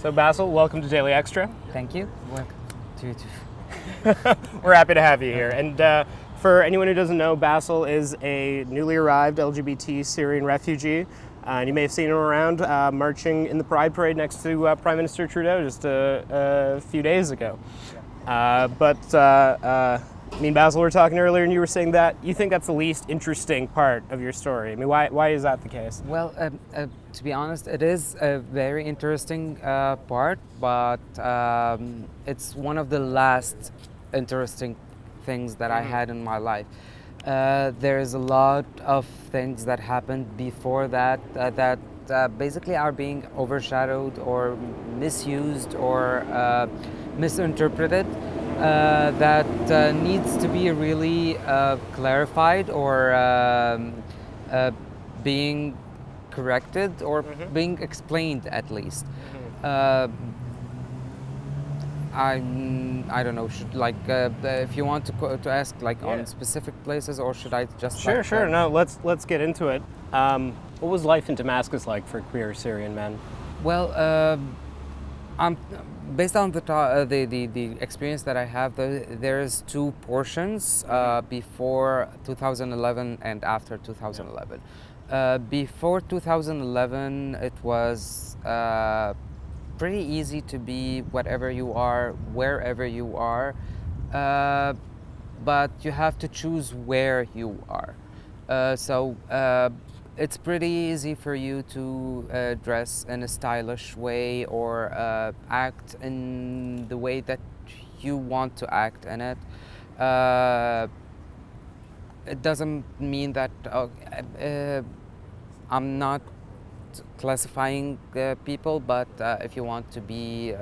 So Bassel, welcome to Daily Extra. Thank you. Welcome to you too. We're happy to have you here. And for anyone who doesn't know, Bassel is a newly arrived LGBT Syrian refugee. And you may have seen him around marching in the Pride Parade next to Prime Minister Trudeau just a few days ago. Me and Bassel were talking earlier, and you were saying that you think that's the least interesting part of your story. I mean, why is that the case? Well, to be honest, it is a very interesting part, but it's one of the last interesting things that I had in my life. There's a lot of things that happened before that that basically are being overshadowed or misused or misinterpreted. That needs to be really clarified or being corrected or being explained at least. I don't know. Should if you want to ask on specific places, or should I just Sure. No, let's get into it. What was life in Damascus like for queer Syrian men? Well, based on the experience that I have, there's two portions before 2011 and after 2011. Before 2011, it was pretty easy to be whatever you are, wherever you are, but you have to choose where you are. It's pretty easy for you to dress in a stylish way or act in the way that you want to act in it. It doesn't mean that I'm not classifying people, but if you want to be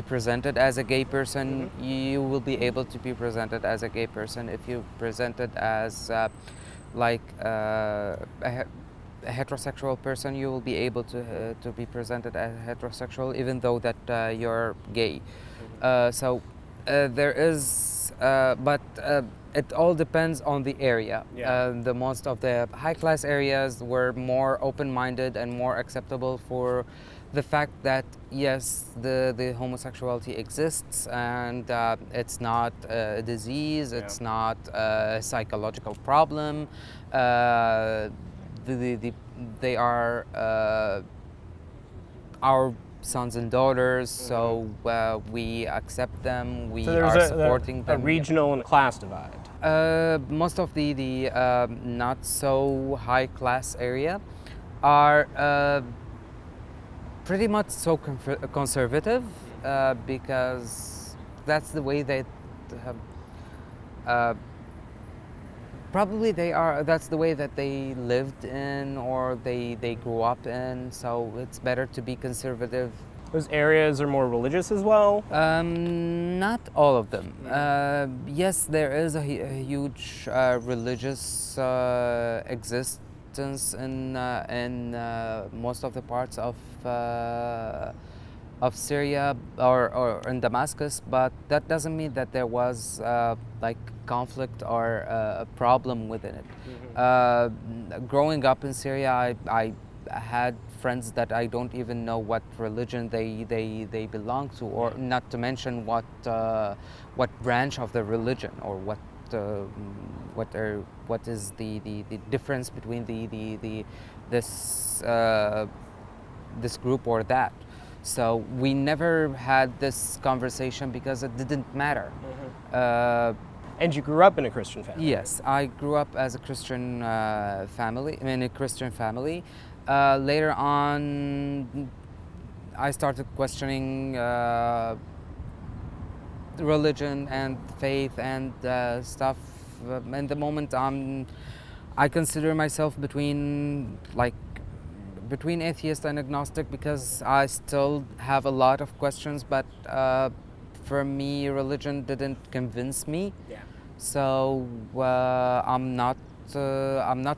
presented as a gay person, you will be able to be presented as a gay person. If you presented as a heterosexual person, you will be able to be presented as heterosexual, even though that you're gay. There is, but it all depends on the area. The most of the high-class areas were more open-minded and more acceptable for the fact that yes, the homosexuality exists, and it's not a disease, it's not a psychological problem. They are our sons and daughters, so we accept them. We are supporting them. A regional and class divide. Most of the not so high class area are pretty much so conservative because that's the way they probably they are. That's the way that they lived in or they grew up in. So it's better to be conservative. Those areas are more religious as well? Not all of them. Yes, there is a huge religious existence in most of the parts of Syria or in Damascus, but that doesn't mean that there was conflict or a problem within it. Growing up in Syria, I had friends that I don't even know what religion they belong to, or not to mention what branch of the religion, or what is the difference between this group or that. So we never had this conversation because it didn't matter. And you grew up in a Christian family? Yes, I grew up as a Christian family. In a Christian family. Later on, I started questioning religion and faith and stuff. In the moment, I consider myself between atheist and agnostic because I still have a lot of questions. But for me, religion didn't convince me. Yeah. So I'm not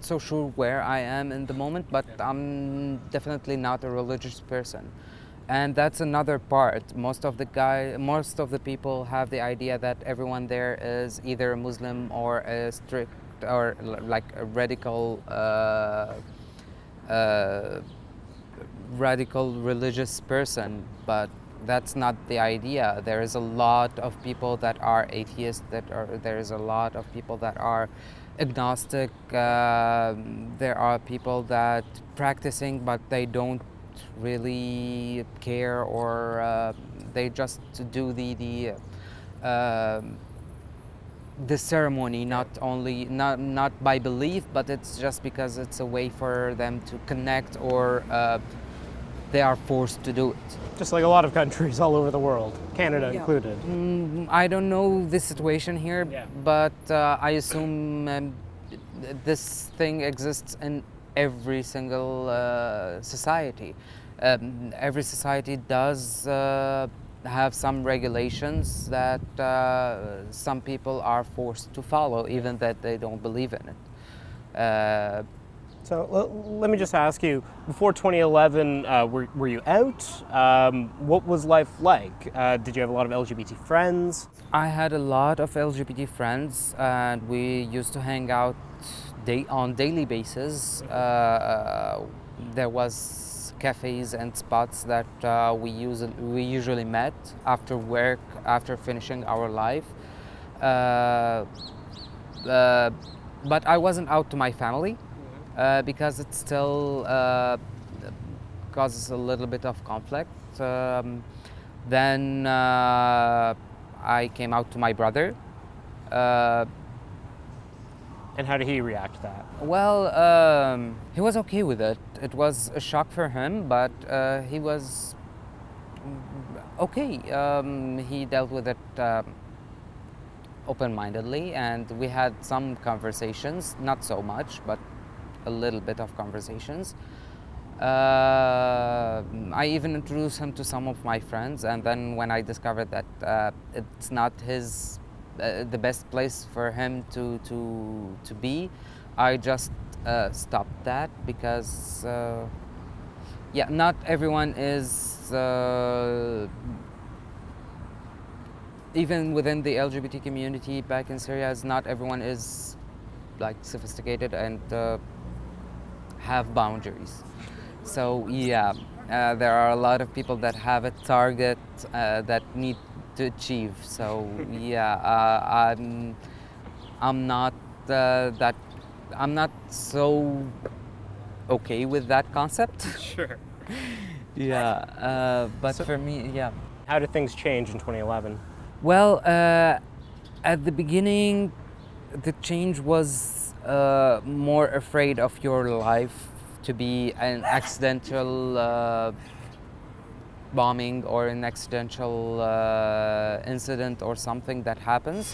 so sure where I am in the moment, but I'm definitely not a religious person. And that's another part. Most of the people have the idea that everyone there is either a Muslim or a strict or like a radical radical religious person, but that's not the idea. There is a lot of people that are atheists, there is a lot of people that are agnostic, there are people that practicing but they don't really care, or they just do the ceremony, not by belief, but it's just because it's a way for them to connect, or they are forced to do it. Just like a lot of countries all over the world, Canada included. I don't know the situation here, but I assume this thing exists in every single society. Every society does have some regulations that some people are forced to follow, even that they don't believe in it. So let me just ask you, before 2011, were you out? What was life like? Did you have a lot of LGBT friends? I had a lot of LGBT friends, and we used to hang out on daily basis. There was cafes and spots that we usually met after work, after finishing our life. But I wasn't out to my family. Because it still causes a little bit of conflict. Then I came out to my brother. And how did he react to that? Well, he was okay with it. It was a shock for him, but he was okay. He dealt with it open-mindedly, and we had some conversations, not so much, but a little bit of conversations. I even introduced him to some of my friends, and then when I discovered that it's not the best place for him to be, I just stopped that, because not everyone is even within the LGBT community back in Syria. Not everyone is like sophisticated and have boundaries. So there are a lot of people that have a target that need to achieve. So I'm not I'm not so okay with that concept. Sure. But for me, How did things change in 2011? Well, at the beginning, the change was more afraid of your life to be an accidental bombing or an accidental incident or something that happens.